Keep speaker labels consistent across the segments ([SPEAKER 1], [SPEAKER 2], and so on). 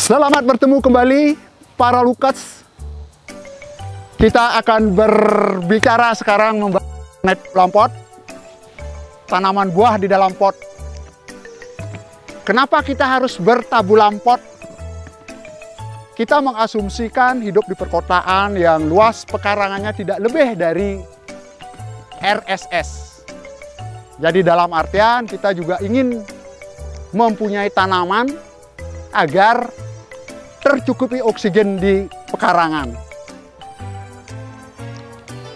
[SPEAKER 1] Selamat bertemu kembali para Lukas. Kita akan berbicara sekarang mengenai dalam pot, tanaman buah di dalam pot. Kenapa kita harus bertabulam pot? Kita mengasumsikan hidup di perkotaan yang luas pekarangannya tidak lebih dari RSS. Jadi dalam artian kita juga ingin mempunyai tanaman agar tercukupi oksigen di pekarangan.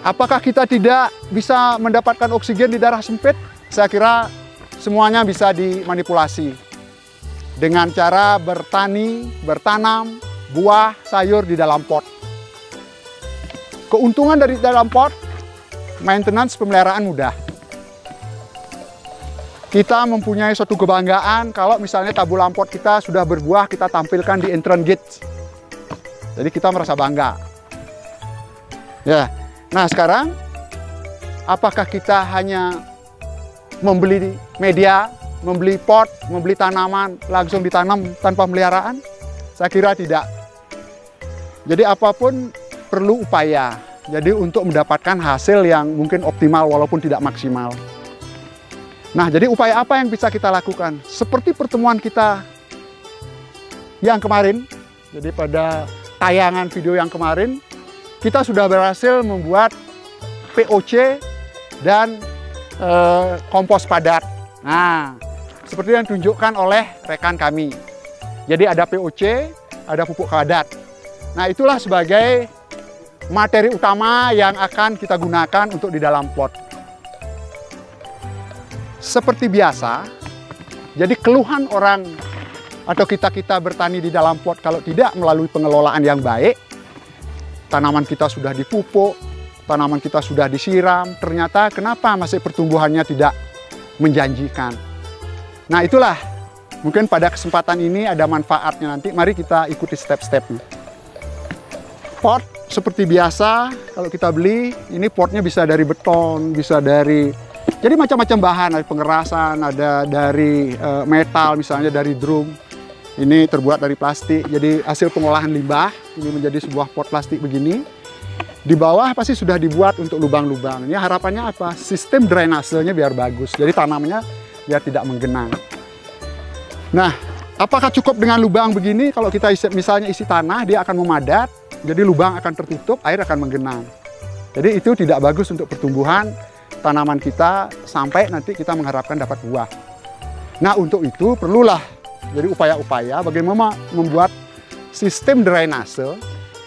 [SPEAKER 1] Apakah kita tidak bisa mendapatkan oksigen di daerah sempit? Saya kira semuanya bisa dimanipulasi dengan cara bertani, bertanam buah sayur di dalam pot. Keuntungan dari dalam pot, maintenance pemeliharaan mudah. Kita mempunyai suatu kebanggaan kalau misalnya tabulam pot kita sudah berbuah, kita tampilkan di entrance gate. Jadi kita merasa bangga. Ya. Nah, sekarang apakah kita hanya membeli media, membeli pot, membeli tanaman langsung ditanam tanpa pemeliharaan? Saya kira tidak. Jadi apapun perlu upaya. Jadi untuk mendapatkan hasil yang mungkin optimal walaupun tidak maksimal. Nah, jadi upaya apa yang bisa kita lakukan? Seperti pertemuan kita yang kemarin, jadi pada tayangan video yang kemarin, kita sudah berhasil membuat POC dan kompos padat. Nah, seperti yang ditunjukkan oleh rekan kami. Jadi ada POC, ada pupuk padat. Nah, itulah sebagai materi utama yang akan kita gunakan untuk di dalam pot. Seperti biasa, jadi keluhan orang atau kita bertani di dalam pot kalau tidak melalui pengelolaan yang baik, tanaman kita sudah dipupuk, tanaman kita sudah disiram, ternyata kenapa masih pertumbuhannya tidak menjanjikan. Nah, itulah mungkin pada kesempatan ini ada manfaatnya nanti. Mari kita ikuti step-stepnya. Pot seperti biasa kalau kita beli, ini potnya bisa dari beton, bisa dari jadi macam-macam bahan, ada pengerasan, ada dari metal, misalnya dari drum. Ini terbuat dari plastik, jadi hasil pengolahan limbah, ini menjadi sebuah pot plastik begini. Di bawah pasti sudah dibuat untuk lubang-lubang. Ini harapannya apa? Sistem drainasenya biar bagus, jadi tanamannya biar tidak menggenang. Nah, apakah cukup dengan lubang begini? Kalau kita misalnya isi tanah, dia akan memadat, jadi lubang akan tertutup, air akan menggenang. Jadi itu tidak bagus untuk pertumbuhan tanaman kita sampai nanti kita mengharapkan dapat buah. Nah, untuk itu perlulah jadi upaya-upaya bagaimana membuat sistem drainase.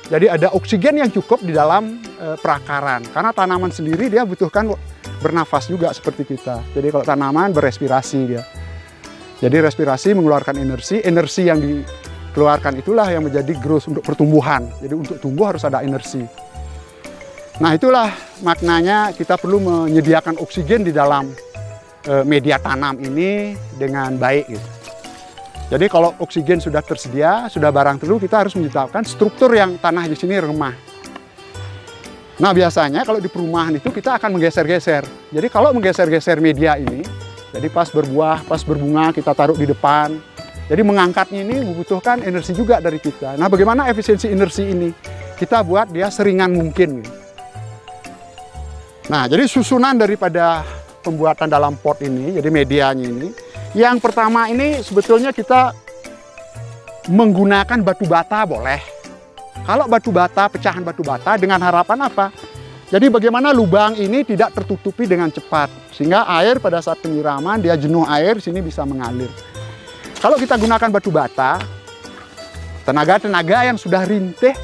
[SPEAKER 1] Jadi ada oksigen yang cukup di dalam perakaran. Karena tanaman sendiri dia butuhkan bernafas juga seperti kita. Jadi kalau tanaman berespirasi dia. Jadi respirasi mengeluarkan energi. Energi yang dikeluarkan itulah yang menjadi growth untuk pertumbuhan. Jadi untuk tumbuh harus ada energi. Nah, itulah maknanya kita perlu menyediakan oksigen di dalam media tanam ini dengan baik. Gitu. Jadi kalau oksigen sudah tersedia, sudah barang tentu, kita harus menciptakan struktur yang tanah di sini remah. Nah, biasanya kalau di perumahan itu kita akan menggeser-geser. Jadi kalau menggeser-geser media ini, jadi pas berbuah, pas berbunga kita taruh di depan. Jadi mengangkatnya ini membutuhkan energi juga dari kita. Nah, bagaimana efisiensi energi ini? Kita buat dia seringan mungkin. Gitu. Nah, jadi susunan daripada pembuatan dalam pot ini, jadi medianya ini. Yang pertama ini sebetulnya kita menggunakan batu bata boleh. Kalau batu bata, pecahan batu bata dengan harapan apa? Jadi bagaimana lubang ini tidak tertutupi dengan cepat. Sehingga air pada saat penyiraman, dia jenuh air, sini bisa mengalir. Kalau kita gunakan batu bata, tenaga-tenaga yang sudah rintih,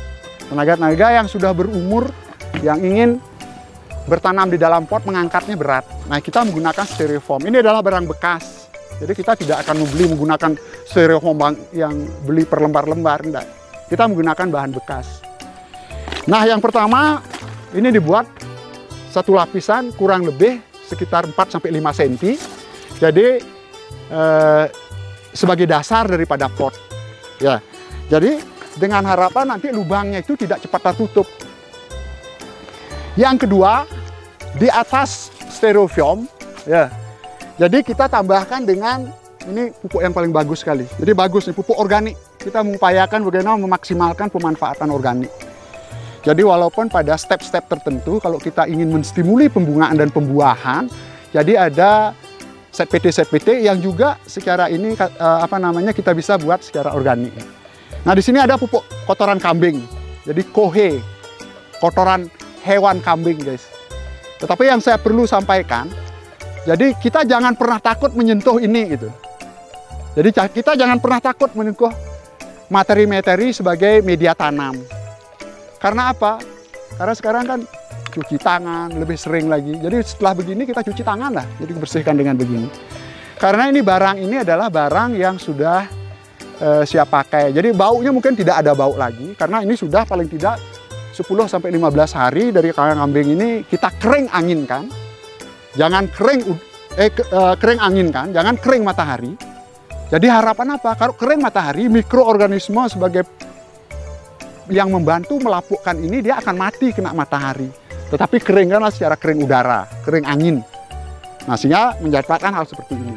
[SPEAKER 1] tenaga-tenaga yang sudah berumur, yang ingin bertanam di dalam pot mengangkatnya berat. Nah, kita menggunakan styrofoam. Ini adalah barang bekas. Jadi kita tidak akan menggunakan styrofoam yang beli per lembar-lembar, enggak. Kita menggunakan bahan bekas. Nah, yang pertama ini dibuat satu lapisan kurang lebih sekitar 4-5 cm. Jadi sebagai dasar daripada pot. Ya. Jadi dengan harapan nanti lubangnya itu tidak cepat tertutup. Yang kedua, di atas styrofoam, ya. Jadi kita tambahkan dengan ini pupuk yang paling bagus sekali. Jadi bagus nih, pupuk organik. kita mengupayakan bagaimana memaksimalkan pemanfaatan organik. Jadi walaupun pada step-step tertentu kalau kita ingin menstimuli pembungaan dan pembuahan, jadi ada set PT yang juga secara ini kita bisa buat secara organik. Nah, di sini ada pupuk kotoran kambing. Jadi kohe, kotoran hewan kambing, guys. Tetapi yang saya perlu sampaikan, jadi kita jangan pernah takut menyentuh ini gitu. Jadi kita jangan pernah takut menyentuh materi-materi sebagai media tanam. Karena apa? Karena sekarang kan cuci tangan lebih sering lagi. Jadi setelah begini kita cuci tangan lah. Jadi bersihkan dengan begini. Karena ini barang ini adalah barang yang sudah siap pakai. Jadi baunya mungkin tidak ada bau lagi. Karena ini sudah paling tidak 10-15 hari dari kambing ini kita kering anginkan. Jangan kering anginkan, jangan kering matahari. Jadi harapan apa? Kalau kering matahari, mikroorganisme sebagai yang membantu melapukkan ini dia akan mati kena matahari. Tetapi kering kan secara kering udara, kering angin. Nah, sehingga menyebabkan hal seperti ini.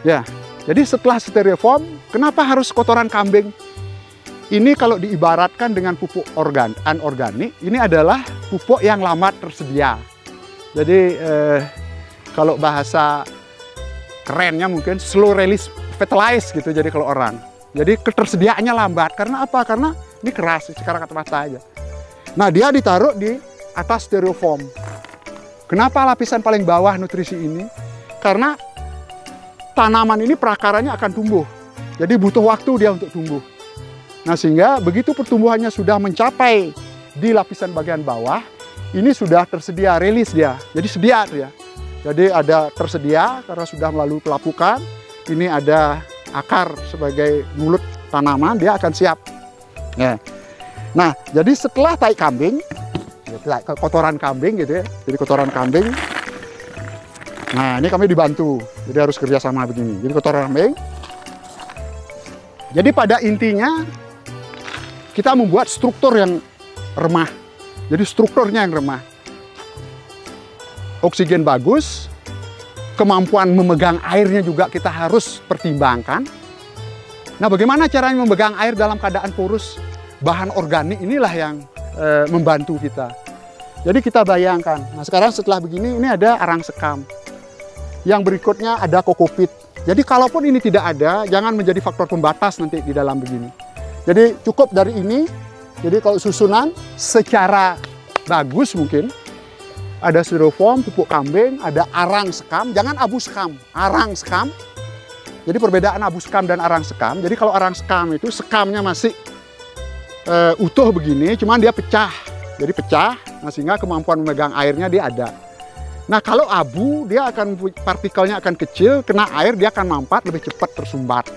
[SPEAKER 1] Ya, jadi setelah stereofoam, kenapa harus kotoran kambing? Ini kalau diibaratkan dengan pupuk anorganik, ini adalah pupuk yang lambat tersedia. Jadi kalau bahasa kerennya mungkin slow release fertilize gitu. Jadi kalau orang, jadi ketersediaannya lambat. Karena apa? Karena ini keras, sekarang kata-kata aja. Nah, dia ditaruh di atas stereofoam. Kenapa lapisan paling bawah nutrisi ini? Karena tanaman ini prakaranya akan tumbuh. Jadi butuh waktu dia untuk tumbuh. Nah, sehingga begitu pertumbuhannya sudah mencapai di lapisan bagian bawah, ini sudah tersedia rilis dia. Jadi sedia tuh ya. Jadi ada tersedia karena sudah melalui pelapukan. Ini ada akar sebagai mulut tanaman, dia akan siap. Ya. Nah, jadi setelah tai kambing, kotoran kambing gitu ya. Jadi kotoran kambing. Nah, ini kami dibantu. Jadi harus kerjasama begini. Jadi kotoran kambing. Jadi pada intinya kita membuat struktur yang remah. Jadi strukturnya yang remah. Oksigen bagus, kemampuan memegang airnya juga kita harus pertimbangkan. Nah, bagaimana caranya memegang air dalam keadaan porus? Bahan organik inilah yang membantu kita. Jadi kita bayangkan, nah sekarang setelah begini, ini ada arang sekam. Yang berikutnya ada kokopit. Jadi kalaupun ini tidak ada, jangan menjadi faktor pembatas nanti di dalam begini. Jadi cukup dari ini. Jadi kalau susunan secara bagus mungkin ada stereofoam, pupuk kambing, ada arang sekam, jangan abu sekam, arang sekam. Jadi perbedaan abu sekam dan arang sekam. Jadi kalau arang sekam itu sekamnya masih utuh begini, cuman dia pecah. Jadi pecah, nah sehingga kemampuan memegang airnya dia ada. Nah kalau abu dia akan partikelnya akan kecil, kena air dia akan mampat lebih cepat tersumbat.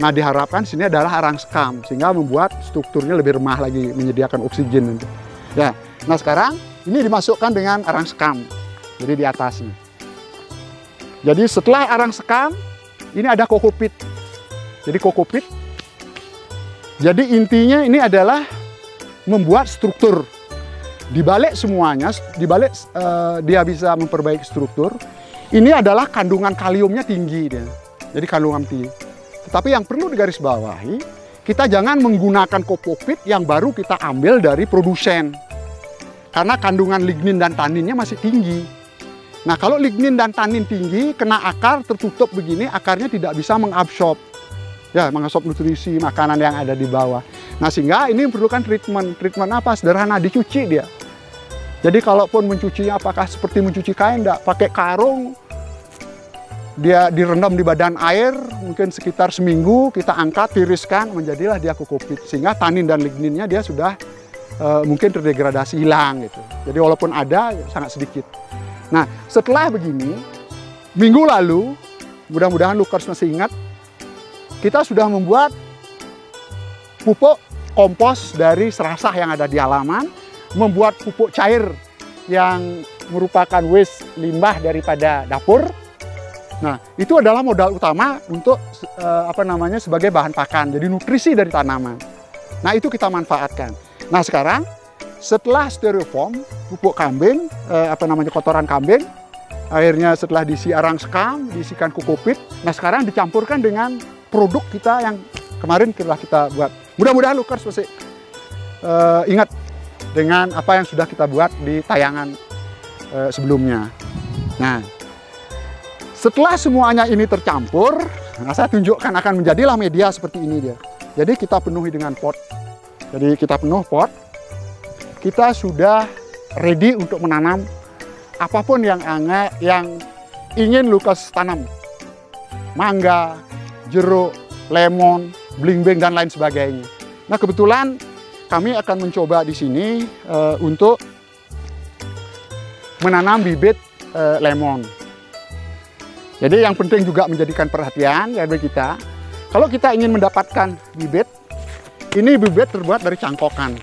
[SPEAKER 1] Nah diharapkan sini adalah arang sekam sehingga membuat strukturnya lebih remah lagi, menyediakan oksigen nanti. Ya, nah sekarang ini dimasukkan dengan arang sekam, jadi di atasnya. Jadi setelah arang sekam, ini ada kokopit. Jadi kokopit. Jadi intinya ini adalah membuat struktur. Di balik semuanya, di balik dia bisa memperbaiki struktur. Ini adalah kandungan kaliumnya tinggi dia. Jadi kandungan tinggi. Tetapi yang perlu digarisbawahi, kita jangan menggunakan kokopit yang baru kita ambil dari produsen. Karena kandungan lignin dan taninnya masih tinggi. Nah kalau lignin dan tanin tinggi, kena akar tertutup begini, akarnya tidak bisa mengabsorb. Ya, mengabsorb nutrisi makanan yang ada di bawah. Nah sehingga ini memerlukan treatment. Treatment apa? Sederhana, dicuci dia. Jadi kalaupun mencucinya apakah seperti mencuci kain, enggak, pakai karung, dia direndam di badan air, mungkin sekitar seminggu, kita angkat, tiriskan, menjadilah dia kokopit. Sehingga tanin dan ligninnya dia sudah mungkin terdegradasi, hilang gitu. Jadi walaupun ada, sangat sedikit. Nah setelah begini, minggu lalu, mudah-mudahan Lukas masih ingat, kita sudah membuat pupuk kompos dari serasah yang ada di halaman, membuat pupuk cair yang merupakan waste limbah daripada dapur. Nah, itu adalah modal utama untuk sebagai bahan pakan, jadi nutrisi dari tanaman. Nah, itu kita manfaatkan. Nah, sekarang setelah stereofoam, pupuk kambing, kotoran kambing, akhirnya setelah diisi arang sekam, diisikan kokopit. Nah, sekarang dicampurkan dengan produk kita yang kemarin kita buat. Mudah-mudahan Lucas masih ingat dengan apa yang sudah kita buat di tayangan sebelumnya. Nah, setelah semuanya ini tercampur, nah saya tunjukkan akan menjadilah media seperti ini dia. Jadi kita penuhi dengan pot. Jadi kita penuh pot. Kita sudah ready untuk menanam apapun yang ingin Lucas tanam. Mangga, jeruk, lemon, belimbing dan lain sebagainya. Nah, kebetulan kami akan mencoba di sini untuk menanam bibit lemon. Jadi yang penting juga menjadikan perhatian ya bagi kita. Kalau kita ingin mendapatkan bibit, ini bibit terbuat dari cangkokan.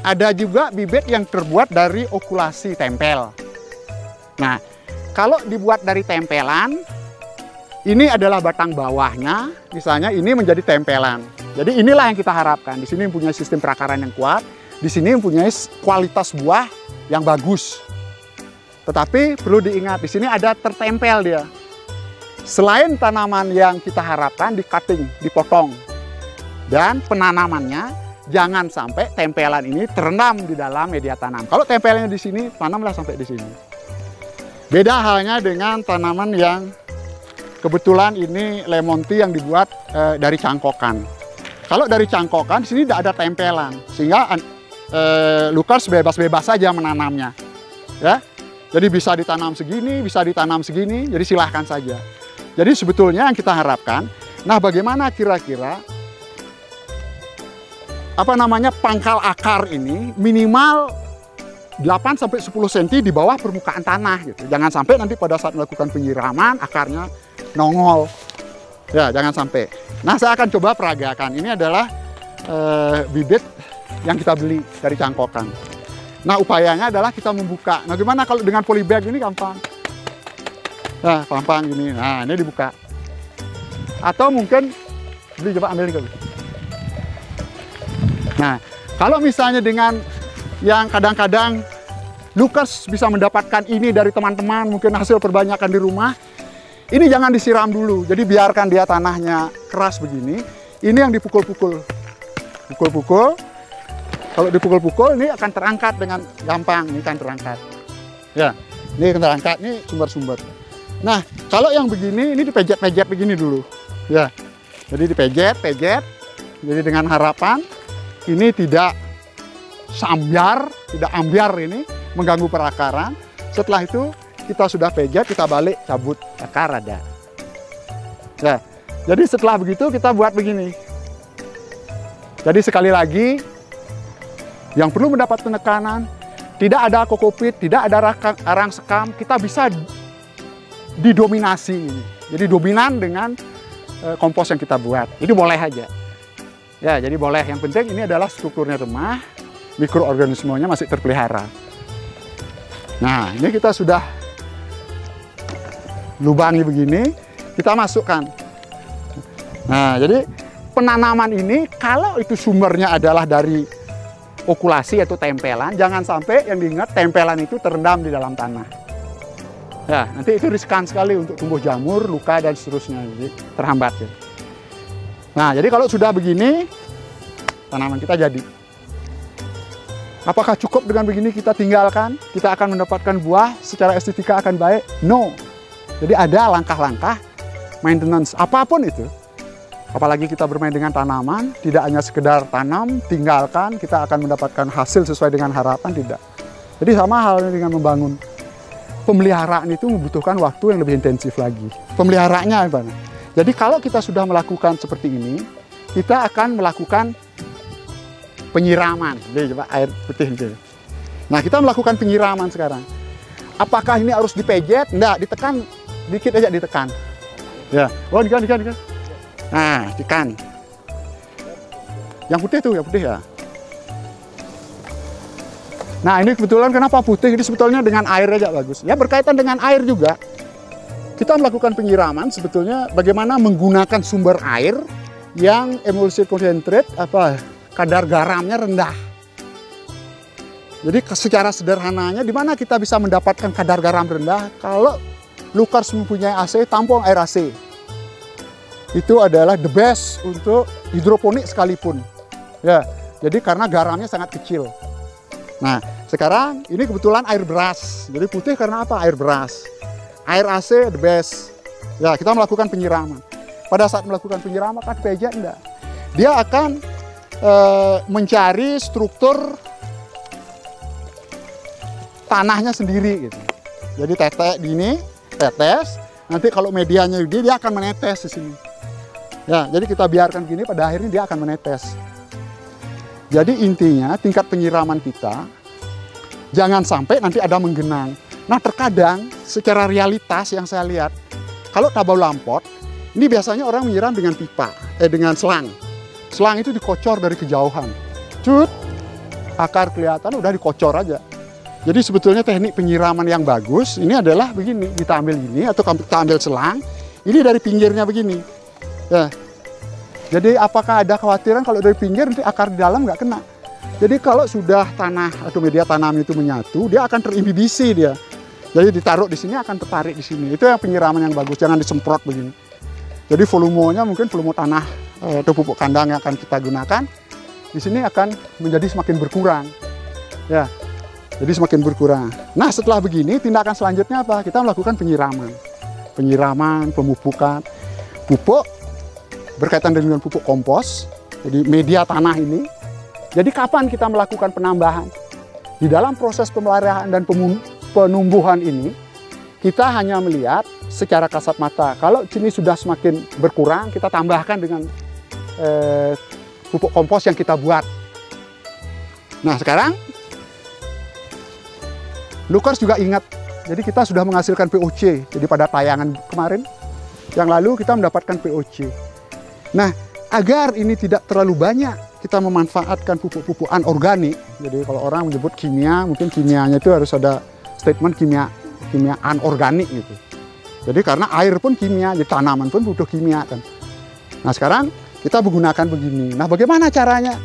[SPEAKER 1] Ada juga bibit yang terbuat dari okulasi tempel. Nah, kalau dibuat dari tempelan, ini adalah batang bawahnya, misalnya ini menjadi tempelan. Jadi inilah yang kita harapkan. Di sini mempunyai sistem perakaran yang kuat, di sini mempunyai kualitas buah yang bagus. Tetapi perlu diingat, di sini ada tertempel dia. Selain tanaman yang kita harapkan di cutting, dipotong. Dan penanamannya jangan sampai tempelan ini terendam di dalam media tanam. Kalau tempelnya di sini, tanamlah sampai di sini. Beda halnya dengan tanaman yang kebetulan ini lemon tea yang dibuat dari cangkokan. Kalau dari cangkokan, di sini tidak ada tempelan. Sehingga Lucas bebas-bebas saja menanamnya. Ya, jadi bisa ditanam segini, bisa ditanam segini, jadi silahkan saja. Jadi sebetulnya yang kita harapkan, nah bagaimana kira-kira pangkal akar ini minimal 8-10 cm di bawah permukaan tanah gitu. Jangan sampai nanti pada saat melakukan penyiraman akarnya nongol. Ya, jangan sampai. Nah, saya akan coba peragakan. Ini adalah bibit yang kita beli dari cangkokan. Nah, upayanya adalah kita membuka. Nah, gimana kalau dengan polybag ini gampang? Nah, gampang gini. Nah, ini dibuka. Atau mungkin beli, coba ambil ini. Nah, kalau misalnya dengan yang kadang-kadang Lucas bisa mendapatkan ini dari teman-teman, mungkin hasil perbanyakan di rumah, ini jangan disiram dulu. Jadi biarkan dia tanahnya keras begini. Ini yang dipukul-pukul. Pukul-pukul. Kalau dipukul-pukul ini akan terangkat dengan gampang. Ini kan terangkat. Ya, ini akan terangkat. Ini sumber-sumber. Nah, kalau yang begini, ini dipejet-pejet begini dulu. Ya, jadi dipejet-pejet. Jadi dengan harapan ini tidak sambiar, tidak ambiar ini, mengganggu perakaran. Setelah itu kita sudah pejet, kita balik, cabut akar ada. Ya, jadi setelah begitu kita buat begini. Jadi sekali lagi, yang perlu mendapat penekanan, tidak ada kokopit, tidak ada arang sekam, kita bisa didominasi. Jadi dominan dengan kompos yang kita buat. Ini boleh aja. Ya, jadi boleh. Yang penting ini adalah strukturnya remah, mikroorganismenya masih terpelihara. Nah, ini kita sudah lubangi begini, kita masukkan. Nah, jadi penanaman ini kalau itu sumbernya adalah dari okulasi atau tempelan, jangan sampai yang diingat tempelan itu terendam di dalam tanah. Ya, nanti itu riskan sekali untuk tumbuh jamur, luka dan seterusnya, jadi terhambat ya. Nah, jadi kalau sudah begini, tanaman kita jadi. Apakah cukup dengan begini kita tinggalkan? Kita akan mendapatkan buah secara estetika akan baik? No. Jadi ada langkah-langkah maintenance apapun itu. Apalagi kita bermain dengan tanaman, tidak hanya sekedar tanam, tinggalkan, kita akan mendapatkan hasil sesuai dengan harapan, tidak. Jadi sama halnya dengan membangun. Pemeliharaan itu membutuhkan waktu yang lebih intensif lagi. Pemeliharaannya apa? Jadi kalau kita sudah melakukan seperti ini, kita akan melakukan penyiraman. Jadi coba air putih gitu. Nah, kita melakukan penyiraman sekarang. Apakah ini harus dipejet? Enggak, ditekan dikit aja, ditekan. Ya, oh ditekan. Nah, tekan. Yang putih tuh, yang putih ya. Nah, ini kebetulan kenapa putih? Ini sebetulnya dengan air aja bagus. Ya, berkaitan dengan air juga. Kita melakukan penyiraman sebetulnya bagaimana menggunakan sumber air yang emulsi konsentrate kadar garamnya rendah. Jadi secara sederhananya di mana kita bisa mendapatkan kadar garam rendah? Kalau Lucas mempunyai AC, tampung air AC. itu adalah the best untuk hidroponik sekalipun. Ya, jadi karena garamnya sangat kecil. Nah, sekarang ini kebetulan air beras. Jadi putih karena apa? Air beras. Air AC the best. Ya, kita melakukan penyiraman. Pada saat melakukan penyiraman kan PJ enggak. Dia akan mencari struktur tanahnya sendiri gitu. Jadi tetes. Nanti kalau medianya dia akan menetes di sini. Ya, jadi kita biarkan gini, pada akhirnya dia akan menetes. Jadi intinya tingkat penyiraman kita jangan sampai nanti ada menggenang. Nah, terkadang secara realitas yang saya lihat, kalau tabau lampot, ini biasanya orang menyiram dengan dengan selang. Selang itu dikocor dari kejauhan. Cut, akar kelihatan udah dikocor aja. Jadi sebetulnya teknik penyiraman yang bagus ini adalah begini, kita ambil gini atau kita ambil selang, ini dari pinggirnya begini. Ya. Jadi apakah ada kekhawatiran kalau dari pinggir nanti akar di dalam nggak kena? Jadi kalau sudah tanah atau media tanam itu menyatu, dia akan terimbibisi dia. Jadi ditaruh di sini akan tertarik di sini. Itu yang penyiraman yang bagus, jangan disemprot begini. Jadi volumenya mungkin volume tanah atau pupuk kandang yang akan kita gunakan di sini akan menjadi semakin berkurang. Ya. Jadi semakin berkurang. Nah, setelah begini tindakan selanjutnya apa? Kita melakukan penyiraman. Penyiraman, pemupukan. Pupuk berkaitan dengan pupuk kompos. Jadi media tanah ini. Jadi kapan kita melakukan penambahan? Di dalam proses pemeliharaan dan penumbuhan ini, kita hanya melihat secara kasat mata. Kalau ini sudah semakin berkurang, kita tambahkan dengan pupuk kompos yang kita buat. Nah, sekarang Lukers juga ingat, jadi kita sudah menghasilkan POC. Jadi pada tayangan kemarin, yang lalu kita mendapatkan POC. Nah, agar ini tidak terlalu banyak, kita memanfaatkan pupuk-pupuk anorganik. Jadi kalau orang menyebut kimia, mungkin kimianya itu harus ada statement kimia anorganik gitu. Jadi karena air pun kimia, jadi tanaman pun butuh kimia kan. Nah, sekarang kita menggunakan begini. Nah, bagaimana caranya?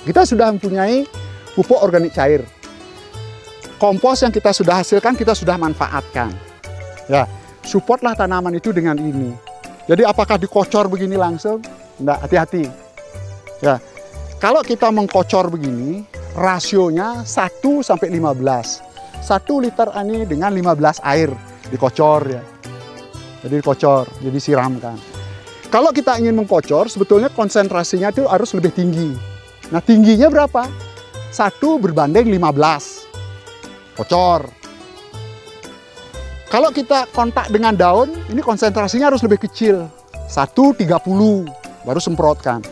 [SPEAKER 1] Kita sudah mempunyai pupuk organik cair. Kompos yang kita sudah hasilkan, kita sudah manfaatkan. Ya, supportlah tanaman itu dengan ini. Jadi apakah dikocor begini langsung? Enggak, hati-hati. Ya, kalau kita mengkocor begini, rasionya 1 sampai 15. 1 liter ini dengan 15 air dikocor ya. Jadi dikocor, jadi siramkan. Kalau kita ingin mengkocor, sebetulnya konsentrasinya itu harus lebih tinggi. Nah, tingginya berapa? 1 berbanding 15. Kocor. Kalau kita kontak dengan daun, ini konsentrasinya harus lebih kecil. 1/30 baru semprotkan.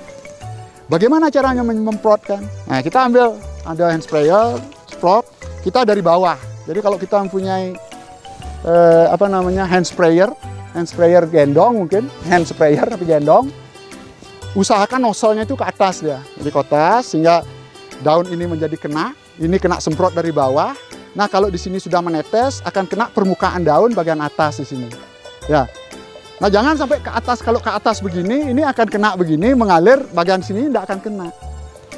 [SPEAKER 1] Bagaimana caranya memprotkan? Nah, kita ambil ada hand sprayer, semprot. Kita dari bawah. Jadi kalau kita mempunyai hand sprayer gendong mungkin, hand sprayer tapi gendong, usahakan nozzle-nya itu ke atas ya. Jadi ke atas sehingga daun ini menjadi kena, ini kena semprot dari bawah. Nah, kalau di sini sudah menetes, akan kena permukaan daun bagian atas di sini. Ya. Nah, jangan sampai ke atas. Kalau ke atas begini, ini akan kena begini, mengalir, bagian sini tidak akan kena.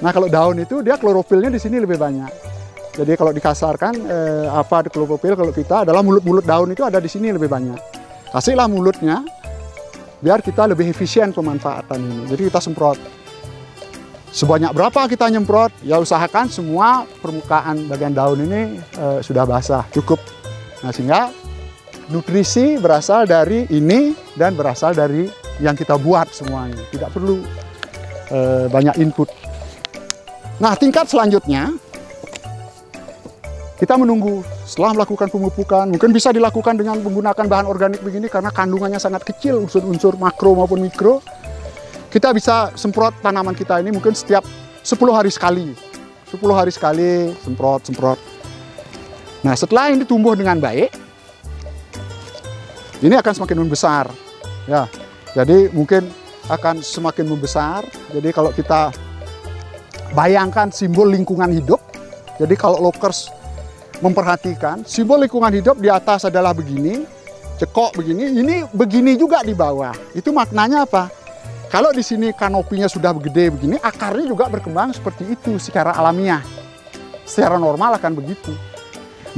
[SPEAKER 1] Nah, kalau daun itu, dia klorofilnya di sini lebih banyak. Jadi kalau dikasarkan, klorofil kalau kita adalah mulut-mulut daun itu ada di sini lebih banyak. Kasihlah mulutnya, biar kita lebih efisien pemanfaatan ini. Jadi kita semprot. Sebanyak berapa kita nyemprot, ya usahakan semua permukaan bagian daun ini sudah basah, cukup. Nah, sehingga nutrisi berasal dari ini dan berasal dari yang kita buat semuanya. Tidak perlu banyak input. Nah, tingkat selanjutnya, kita menunggu setelah melakukan pemupukan. Mungkin bisa dilakukan dengan menggunakan bahan organik begini karena kandungannya sangat kecil, unsur-unsur makro maupun mikro. Kita bisa semprot tanaman kita ini mungkin setiap 10 hari sekali. 10 hari sekali semprot. Nah, setelah ini tumbuh dengan baik, ini akan semakin membesar. Ya, jadi mungkin akan semakin membesar. Jadi kalau kita bayangkan simbol lingkungan hidup, jadi kalau Lukers memperhatikan, simbol lingkungan hidup di atas adalah begini, cekok begini, ini begini juga di bawah. Itu maknanya apa? Kalau di sini kanopinya sudah gede begini, akarnya juga berkembang seperti itu secara alamiah. Secara normal akan begitu.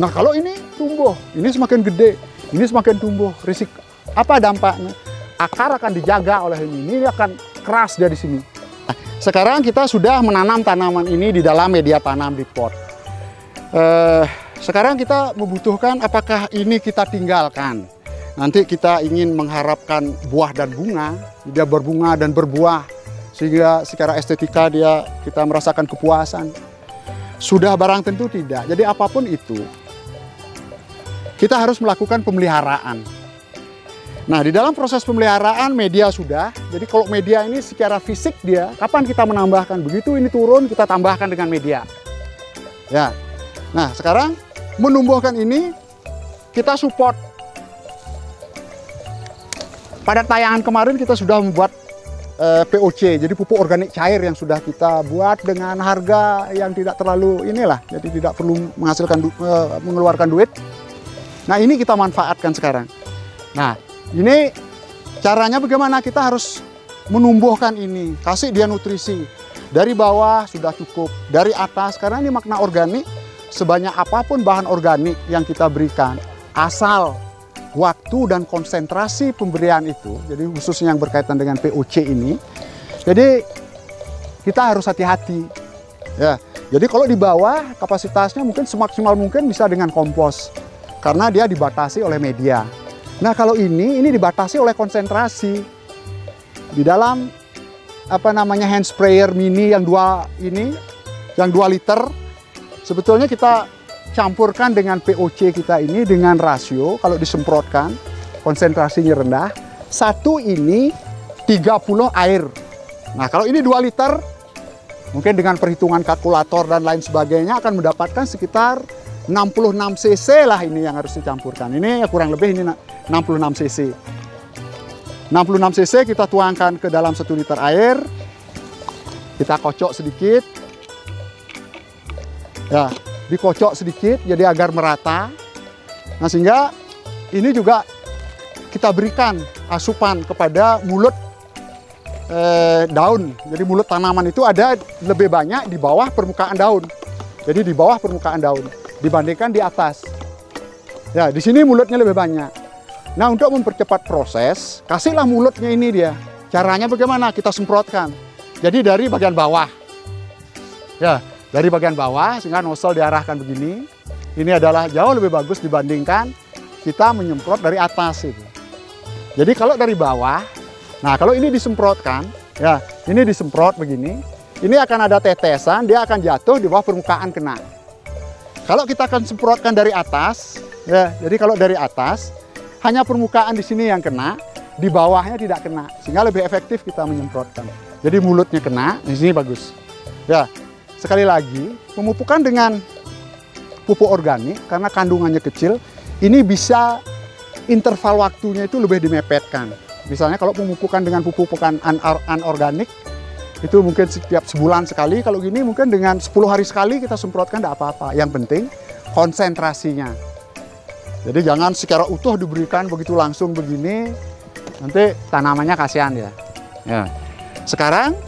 [SPEAKER 1] Nah, kalau ini tumbuh, ini semakin gede, ini semakin tumbuh. Risiko apa dampaknya? akar akan dijaga oleh ini akan keras dia di sini. Nah, sekarang kita sudah menanam tanaman ini di dalam media tanam di pot. Sekarang kita membutuhkan apakah ini kita tinggalkan. Nanti kita ingin mengharapkan buah dan bunga, dia berbunga dan berbuah, sehingga secara estetika kita merasakan kepuasan. Sudah barang tentu tidak. Jadi apapun itu, kita harus melakukan pemeliharaan. Nah, di dalam proses pemeliharaan media sudah. Jadi kalau media ini secara fisik dia, kapan kita menambahkan? Begitu ini turun, kita tambahkan dengan media. Ya. Nah, sekarang menumbuhkan ini kita support. Pada tayangan kemarin kita sudah membuat POC, jadi pupuk organik cair yang sudah kita buat dengan harga yang tidak terlalu inilah, jadi tidak perlu mengeluarkan duit. Nah, ini kita manfaatkan sekarang. Nah, ini caranya bagaimana? Kita harus menumbuhkan ini, kasih dia nutrisi. Dari bawah sudah cukup, dari atas, karena ini makna organik, sebanyak apapun bahan organik yang kita berikan, asal waktu dan konsentrasi pemberian itu, jadi khususnya yang berkaitan dengan POC ini, jadi kita harus hati-hati. Ya, jadi kalau di bawah kapasitasnya mungkin semaksimal mungkin bisa dengan kompos, karena dia dibatasi oleh media. Nah, kalau ini dibatasi oleh konsentrasi. Di dalam hand sprayer mini yang 2 liter, sebetulnya kita campurkan dengan POC kita ini dengan rasio kalau disemprotkan konsentrasinya rendah, 1 ini 30 air. Nah, kalau ini 2 liter, mungkin dengan perhitungan kalkulator dan lain sebagainya akan mendapatkan sekitar 66 cc lah ini yang harus dicampurkan. Ini kurang lebih ini 66 cc. 66 cc kita tuangkan ke dalam 1 liter air. Kita kocok sedikit. Ya, dikocok sedikit jadi agar merata. Nah, sehingga ini juga kita berikan asupan kepada mulut daun. Jadi mulut tanaman itu ada lebih banyak di bawah permukaan daun. Jadi di bawah permukaan daun dibandingkan di atas. Ya, di sini mulutnya lebih banyak. Nah, untuk mempercepat proses, kasihlah mulutnya ini dia. Caranya bagaimana? Kita semprotkan. Jadi dari bagian bawah. Ya, dari bagian bawah sehingga nozzle diarahkan begini. Ini adalah jauh lebih bagus dibandingkan kita menyemprot dari atas itu. Jadi kalau dari bawah, nah kalau ini disemprotkan, ya, ini disemprot begini, ini akan ada tetesan, dia akan jatuh di bawah permukaan kena. Kalau kita akan semprotkan dari atas, ya, jadi kalau dari atas hanya permukaan di sini yang kena, di bawahnya tidak kena, sehingga lebih efektif kita menyemprotkan. Jadi mulutnya kena, di sini bagus. Ya, sekali lagi pemupukan dengan pupuk organik karena kandungannya kecil, ini bisa interval waktunya itu lebih dimepetkan. Misalnya kalau pemupukan dengan pupukan anorganik, itu mungkin setiap sebulan sekali, kalau gini mungkin dengan 10 hari sekali kita semprotkan tidak apa-apa. Yang penting konsentrasinya. Jadi jangan secara utuh diberikan begitu langsung begini, nanti tanamannya kasihan ya. Ya. Sekarang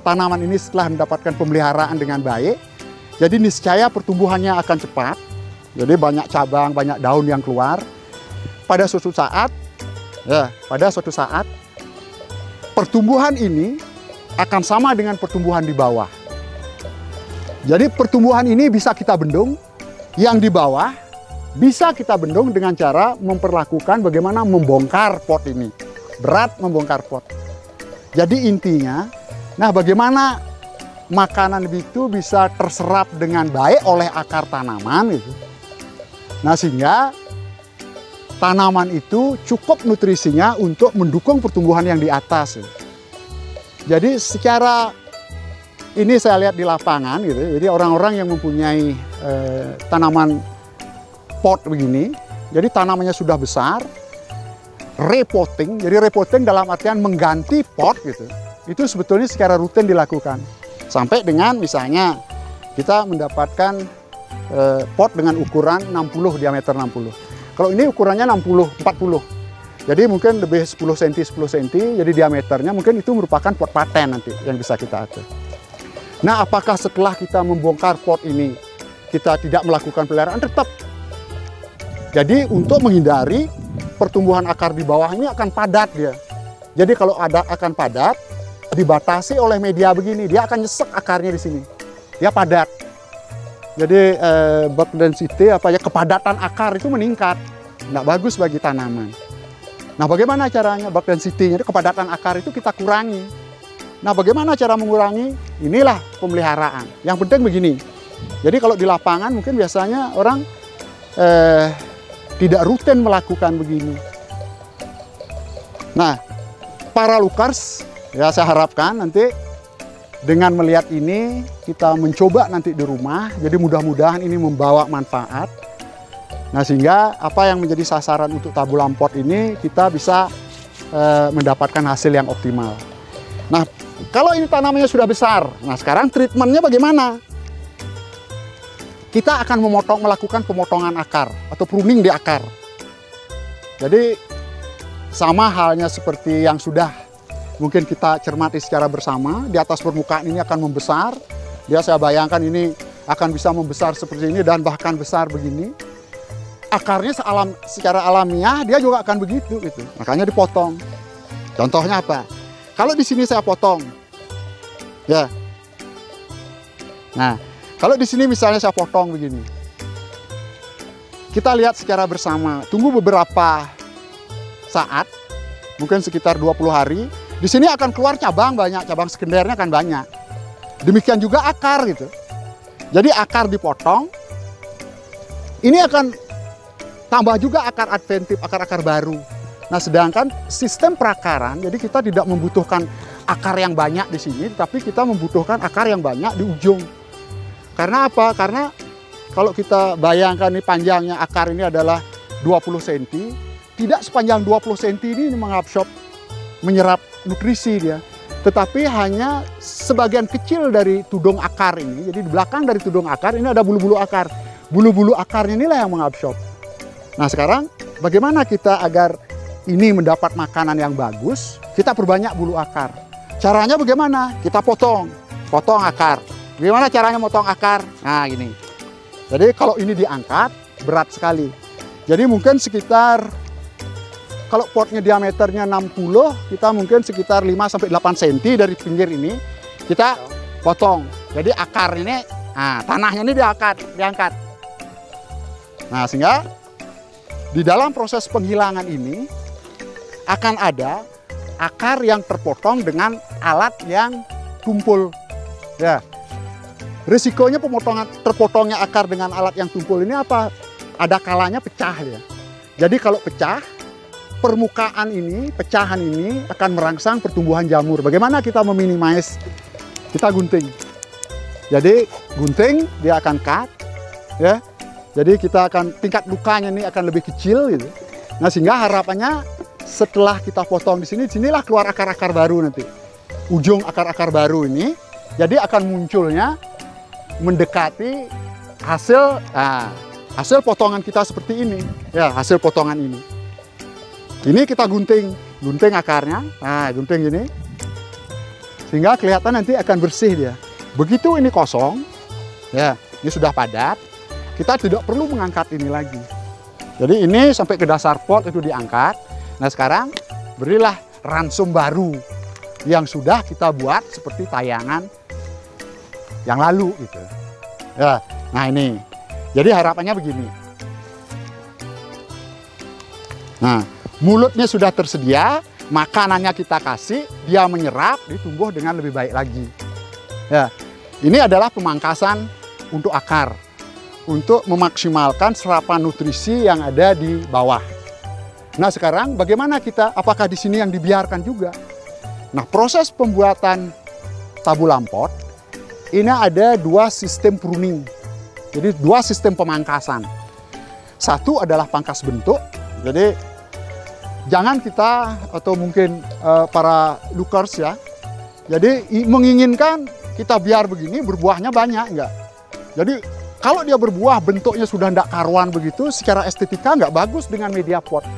[SPEAKER 1] tanaman ini setelah mendapatkan pemeliharaan dengan baik, jadi niscaya pertumbuhannya akan cepat. Jadi banyak cabang, banyak daun yang keluar. Pada suatu saat, pertumbuhan ini akan sama dengan pertumbuhan di bawah. Jadi pertumbuhan ini bisa kita bendung, yang di bawah bisa kita bendung dengan cara memperlakukan bagaimana membongkar pot ini. Berat membongkar pot. Jadi intinya, nah bagaimana makanan itu bisa terserap dengan baik oleh akar tanaman itu. Nah sehingga tanaman itu cukup nutrisinya untuk mendukung pertumbuhan yang di atas. Jadi secara ini saya lihat di lapangan gitu, jadi orang-orang yang mempunyai tanaman pot begini, jadi tanamannya sudah besar, repotting, jadi repotting dalam artian mengganti pot gitu, itu sebetulnya secara rutin dilakukan. Sampai dengan misalnya kita mendapatkan pot dengan ukuran 60, diameter 60. Kalau ini ukurannya 60, 40. Jadi mungkin lebih 10 cm, 10 cm, jadi diameternya mungkin itu merupakan pot paten nanti yang bisa kita atur. Nah, apakah setelah kita membongkar pot ini, kita tidak melakukan peliharaan? Tetap. Jadi untuk menghindari pertumbuhan akar di bawah ini akan padat dia. Jadi kalau ada akan padat, dibatasi oleh media begini, dia akan nyesek akarnya di sini. Dia padat. Jadi bulk density, kepadatan akar itu meningkat. Nggak bagus bagi tanaman. Nah, bagaimana caranya bulk density-nya, kepadatan akar itu kita kurangi. Nah, bagaimana cara mengurangi? Inilah pemeliharaan. Yang penting begini. Jadi kalau di lapangan mungkin biasanya orang tidak rutin melakukan begini. Nah, para lookers, ya saya harapkan nanti dengan melihat ini kita mencoba nanti di rumah. Jadi mudah-mudahan ini membawa manfaat. Nah, sehingga apa yang menjadi sasaran untuk tabulam pot ini kita bisa mendapatkan hasil yang optimal. Nah, kalau ini tanamannya sudah besar, nah sekarang treatmentnya bagaimana? Kita akan melakukan pemotongan akar atau pruning di akar. Jadi sama halnya seperti yang sudah mungkin kita cermati secara bersama, di atas permukaan ini akan membesar. Dia saya bayangkan ini akan bisa membesar seperti ini dan bahkan besar begini. Akarnya secara alamiah dia juga akan begitu gitu. Makanya dipotong. Contohnya apa? Kalau di sini saya potong, ya. Nah, kalau di sini misalnya saya potong begini, kita lihat secara bersama. Tunggu beberapa saat, mungkin sekitar 20 hari. Di sini akan keluar cabang banyak, cabang sekundernya akan banyak. Demikian juga akar gitu. Jadi akar dipotong, ini akan tambah juga akar adventif, akar-akar baru. Nah, sedangkan sistem perakaran, jadi kita tidak membutuhkan akar yang banyak di sini, tapi kita membutuhkan akar yang banyak di ujung. Karena apa? Karena kalau kita bayangkan nih panjangnya akar ini adalah 20 cm, tidak sepanjang 20 cm ini mengabsorb, menyerap nutrisi dia. Tetapi hanya sebagian kecil dari tudung akar ini, jadi di belakang dari tudung akar ini ada bulu-bulu akar. Bulu-bulu akarnya inilah yang mengabsorb. Nah, sekarang bagaimana kita agar ini mendapat makanan yang bagus, kita perbanyak bulu akar. Caranya bagaimana? Kita potong akar. Bagaimana caranya potong akar? Nah, gini. Jadi kalau ini diangkat, berat sekali. Jadi mungkin sekitar, kalau potnya diameternya 60, kita mungkin sekitar 5-8 cm dari pinggir ini, kita potong. Jadi akar ini, nah, tanahnya ini diangkat. Nah, sehingga di dalam proses penghilangan ini, akan ada akar yang terpotong dengan alat yang tumpul. Ya, risikonya terpotongnya akar dengan alat yang tumpul ini apa? Ada kalanya pecah ya. Jadi kalau pecah, permukaan ini, pecahan ini akan merangsang pertumbuhan jamur. Bagaimana kita meminimais? Kita gunting. Jadi gunting dia akan cut, ya. Jadi kita akan tingkat lukanya ini akan lebih kecil gitu. Nah, sehingga harapannya setelah kita potong di sini, sinilah keluar akar-akar baru nanti. Ujung akar-akar baru ini, jadi akan munculnya mendekati hasil potongan kita seperti ini. Ya, hasil potongan ini. Ini kita gunting akarnya. Nah, gunting gini. Sehingga kelihatan nanti akan bersih dia. Begitu ini kosong, ya, ini sudah padat, kita tidak perlu mengangkat ini lagi. Jadi ini sampai ke dasar pot itu diangkat. Nah, sekarang berilah ransum baru yang sudah kita buat seperti tayangan yang lalu gitu. Ya, nah ini. Jadi harapannya begini. Nah, mulutnya sudah tersedia, makanannya kita kasih, dia menyerap, ditumbuh dengan lebih baik lagi. Ya, ini adalah pemangkasan untuk akar, untuk memaksimalkan serapan nutrisi yang ada di bawah. Nah, sekarang bagaimana kita, apakah di sini yang dibiarkan juga? Nah, proses pembuatan tabulam pot, ini ada dua sistem pruning. Jadi dua sistem pemangkasan. Satu adalah pangkas bentuk. Jadi jangan kita atau mungkin para lookers ya, jadi menginginkan kita biar begini berbuahnya banyak, enggak. Jadi kalau dia berbuah bentuknya sudah tidak karuan begitu, secara estetika nggak bagus dengan media pot.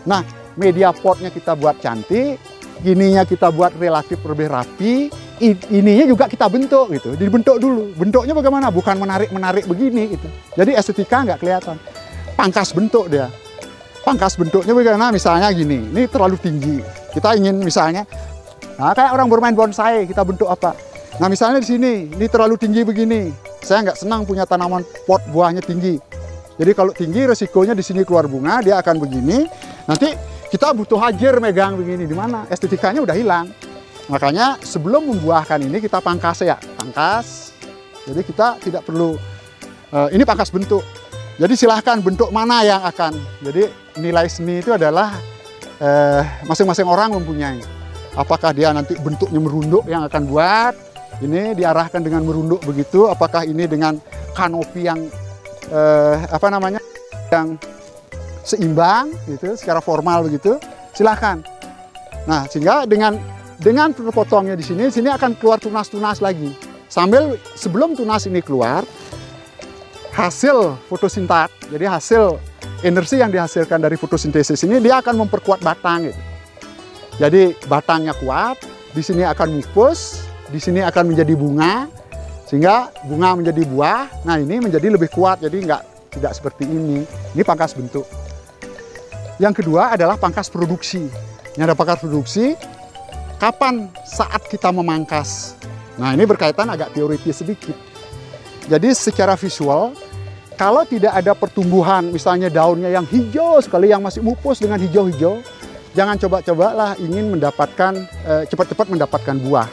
[SPEAKER 1] Nah, media potnya kita buat cantik, ininya kita buat relatif lebih rapi, ininya juga kita bentuk gitu. Dibentuk dulu. Bentuknya bagaimana? Bukan menarik-menarik begini gitu. Jadi estetika nggak kelihatan. Pangkas bentuk dia. pangkas bentuknya bagaimana? Misalnya gini, ini terlalu tinggi. Kita ingin misalnya, nah kayak orang bermain bonsai, kita bentuk apa? Nah misalnya di sini, ini terlalu tinggi begini. Saya nggak senang punya tanaman pot buahnya tinggi. Jadi kalau tinggi resikonya di sini keluar bunga, dia akan begini. Nanti kita butuh hajar megang begini, di mana? Estetikanya udah hilang. Makanya sebelum membuahkan ini kita pangkas ya, pangkas. Jadi kita tidak perlu, ini pangkas bentuk. Jadi silahkan bentuk mana yang akan. Jadi nilai seni itu adalah masing-masing orang mempunyai. Apakah dia nanti bentuknya merunduk yang akan buat, ini diarahkan dengan merunduk begitu. Apakah ini dengan kanopi yang yang seimbang gitu, secara formal begitu. Silahkan. Nah sehingga dengan potongnya di sini akan keluar tunas-tunas lagi. Sambil sebelum tunas ini keluar, hasil fotosintat, jadi hasil energi yang dihasilkan dari fotosintesis ini dia akan memperkuat batang gitu. Jadi batangnya kuat, di sini akan mupus, di sini akan menjadi bunga, sehingga bunga menjadi buah. Nah ini menjadi lebih kuat, jadi tidak seperti ini. Ini pangkas bentuk. Yang kedua adalah pangkas produksi. Ini ada pangkas produksi. Kapan saat kita memangkas? Nah ini berkaitan agak teoritis sedikit. Jadi secara visual, kalau tidak ada pertumbuhan, misalnya daunnya yang hijau sekali, yang masih mupus dengan hijau-hijau, jangan coba-cobalah ingin mendapatkan, cepat-cepat mendapatkan buah.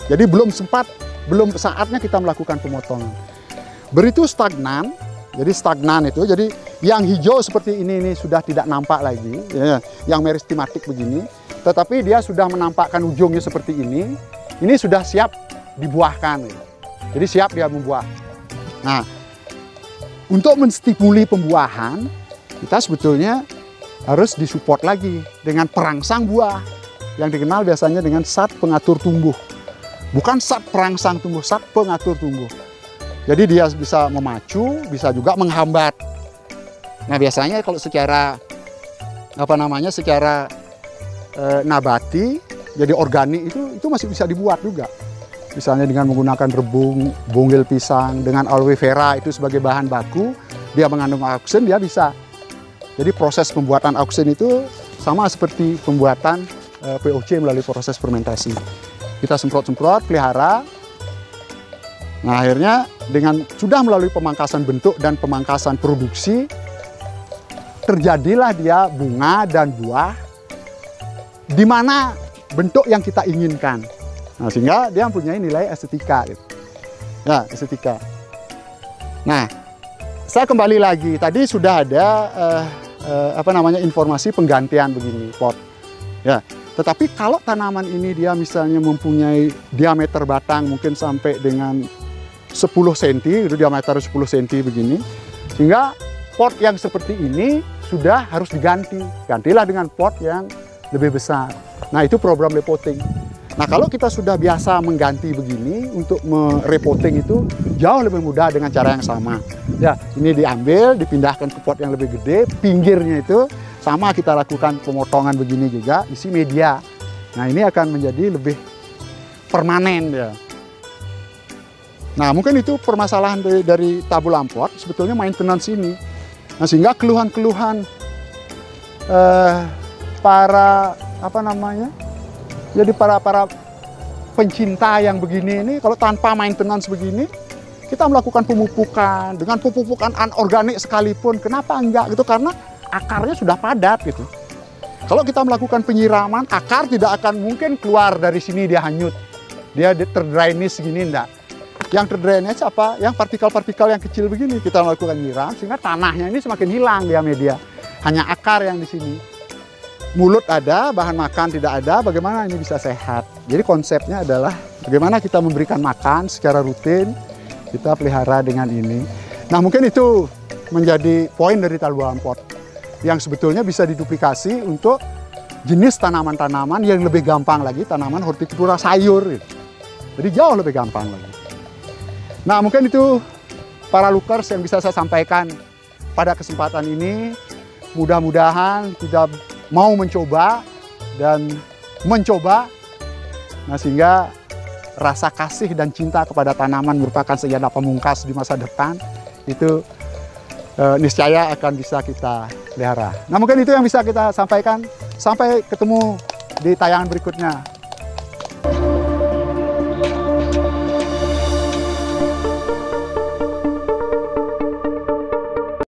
[SPEAKER 1] Jadi belum saatnya kita melakukan pemotongan. Beritu stagnan, jadi stagnan itu, jadi yang hijau seperti ini sudah tidak nampak lagi, ya, yang meristematik begini, tetapi dia sudah menampakkan ujungnya seperti ini sudah siap dibuahkan. Jadi siap dia membuah. Nah, untuk menstimuli pembuahan, kita sebetulnya harus disupport lagi dengan perangsang buah yang dikenal biasanya dengan zat pengatur tumbuh. Bukan zat perangsang tumbuh, zat pengatur tumbuh. Jadi dia bisa memacu, bisa juga menghambat. Nah, biasanya kalau secara secara nabati, jadi organik itu masih bisa dibuat juga. Misalnya dengan menggunakan rebung, bonggel pisang, dengan aloe vera itu sebagai bahan baku, dia mengandung auksin, dia bisa. Jadi proses pembuatan auksin itu sama seperti pembuatan POC melalui proses fermentasi. Kita semprot-semprot, pelihara. Nah akhirnya dengan sudah melalui pemangkasan bentuk dan pemangkasan produksi, terjadilah dia bunga dan buah di mana bentuk yang kita inginkan. Nah, sehingga dia mempunyai nilai estetika. Gitu. Ya, estetika. Nah, saya kembali lagi. Tadi sudah ada informasi penggantian begini pot. Ya, tetapi kalau tanaman ini dia misalnya mempunyai diameter batang mungkin sampai dengan 10 cm, itu diameter 10 cm begini, sehingga pot yang seperti ini sudah harus diganti. Gantilah dengan pot yang lebih besar. Nah, itu program repotting. Nah, kalau kita sudah biasa mengganti begini, untuk merepotting itu jauh lebih mudah dengan cara yang sama. Ya, ini diambil, dipindahkan ke pot yang lebih gede, pinggirnya itu sama kita lakukan pemotongan begini juga, isi media. Nah, ini akan menjadi lebih permanen ya. Nah, mungkin itu permasalahan dari tabulam pot, sebetulnya maintenance ini. Nah, sehingga keluhan-keluhan para jadi para pencinta yang begini ini, kalau tanpa maintenance begini, kita melakukan pemupukan dengan pemupukan anorganik sekalipun, kenapa enggak gitu? Karena akarnya sudah padat gitu. Kalau kita melakukan penyiraman, akar tidak akan mungkin keluar dari sini dia hanyut, dia terdrainase segini enggak. Yang terdrainase apa? Yang partikel-partikel yang kecil begini kita melakukan nyiram, sehingga tanahnya ini semakin hilang dia media. Hanya akar yang di sini. Mulut ada, bahan makan tidak ada, bagaimana ini bisa sehat? Jadi konsepnya adalah bagaimana kita memberikan makan secara rutin, kita pelihara dengan ini. Nah mungkin itu menjadi poin dari tabulam pot, yang sebetulnya bisa diduplikasi untuk jenis tanaman-tanaman yang lebih gampang lagi, tanaman hortikultura sayur. Jadi jauh lebih gampang lagi. Nah mungkin itu para lookers yang bisa saya sampaikan pada kesempatan ini. Mudah-mudahan kita mau mencoba dan mencoba, nah sehingga rasa kasih dan cinta kepada tanaman merupakan senjata pamungkas di masa depan. Itu niscaya akan bisa kita pelihara. Nah, mungkin itu yang bisa kita sampaikan. Sampai ketemu di tayangan berikutnya.